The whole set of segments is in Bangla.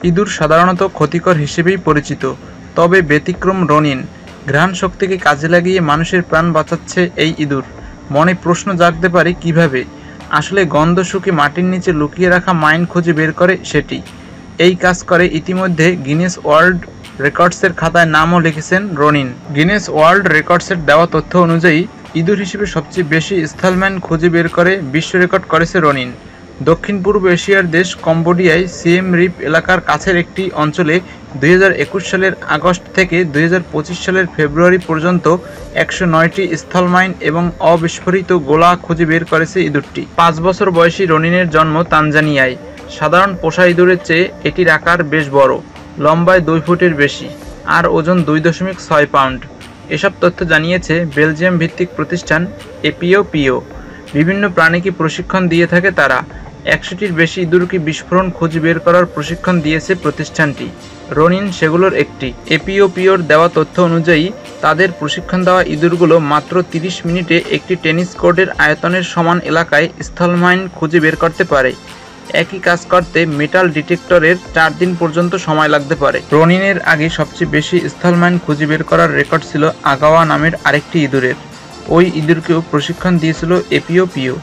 ইঁদুর সাধারণত ক্ষতিকর হিসেবেই পরিচিত, তবে ব্যতিক্রম রনিন। ঘ্রাণ শক্তিকে কাজে লাগিয়ে মানুষের প্রাণ বাঁচাচ্ছে এই ইঁদুর। মনে প্রশ্ন জাগতে পারে কিভাবে। আসলে গন্ধ শুকে মাটির নিচে লুকিয়ে রাখা মাইন খুঁজে বের করে সেটি। এই কাজ করে ইতিমধ্যে গিনেস ওয়ার্ল্ড রেকর্ডসের খাতায় নামও লিখেছেন রনিন। গিনেস ওয়ার্ল্ড রেকর্ডসের দেওয়া তথ্য অনুযায়ী ইঁদুর হিসেবে সবচেয়ে বেশি স্থলম্যান খুঁজে বের করে বিশ্ব রেকর্ড করেছে রনিন। দক্ষিণ পূর্ব এশিয়ার দেশ কম্বোডিয়ায় সিয়েম রিপ এলাকার কাছের একটি অঞ্চলে 2021 সালের আগস্ট থেকে 2025 সালের ফেব্রুয়ারি পর্যন্ত 109টি স্থলমাইন এবং অবিস্ফোরিত গোলা খুঁজে বের করেছে ইঁদুরটি। 5 বছর বয়সী রনিনের জন্ম তানজানিয়ায়। সাধারণ পোষা ইঁদুরের চেয়ে এটির আকার বেশ বড়, লম্বায় 2 ফুটের বেশি আর ওজন 2.6 পাউন্ড। এসব তথ্য জানিয়েছে বেলজিয়াম ভিত্তিক প্রতিষ্ঠান এপিওপিও। বিভিন্ন প্রাণীকে প্রশিক্ষণ দিয়ে থাকে তারা। 100টির বেশি ইঁদুরকে বিস্ফোরণ খুঁজে বের করার প্রশিক্ষণ দিয়েছে প্রতিষ্ঠানটি। রনিন সেগুলোর একটি। এপিওপিওর দেওয়া তথ্য অনুযায়ী তাদের প্রশিক্ষণ দেওয়া ইঁদুরগুলো মাত্র 30 মিনিটে একটি টেনিস কোর্টের আয়তনের সমান এলাকায় স্থলমাইন খুঁজে বের করতে পারে। একই কাজ করতে মেটাল ডিটেক্টরের 4 দিন পর্যন্ত সময় লাগতে পারে। রনিনের আগে সবচেয়ে বেশি স্থলমাইন খুঁজে বের করার রেকর্ড ছিল আগাওয়া নামের আরেকটি ইঁদুরের। ওই ইঁদুরকেও প্রশিক্ষণ দিয়েছিল এপিওপিও।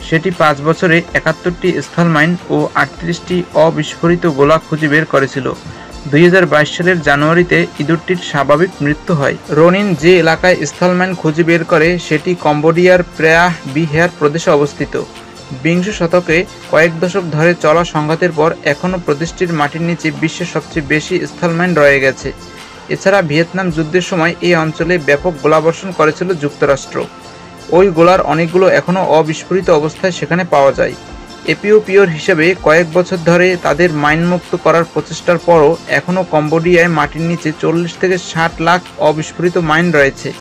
সেটি 5 বছরে 71টি স্থলমাইন ও 38টি অবিস্ফোরিত গোলা খুঁজে বের করেছিল। 2022 সালের জানুয়ারিতে ইঁদুরটির স্বাভাবিক মৃত্যু হয়। রনিন যে এলাকায় স্থলমাইন খুঁজে বের করে সেটি কম্বোডিয়ার প্রায়াহ বিহার প্রদেশে অবস্থিত। বিংশ শতকে কয়েক দশক ধরে চলা সংঘাতের পর এখনও প্রদেশটির মাটির নিচে বিশ্বের সবচেয়ে বেশি স্থলমাইন রয়ে গেছে। এছাড়া ভিয়েতনাম যুদ্ধের সময় এই অঞ্চলে ব্যাপক গোলাবর্ষণ করেছিল যুক্তরাষ্ট্র। ওই গোলার অনেকগুলো এখনও অবিস্ফোরিত অবস্থায় সেখানে পাওয়া যায়। এপিওপিওর হিসেবে কয়েক বছর ধরে তাদের মাইনমুক্ত করার প্রচেষ্টার পরও এখনও কম্বোডিয়ায় মাটির নিচে 40 থেকে 60 লাখ অবিস্ফোরিত মাইন রয়েছে।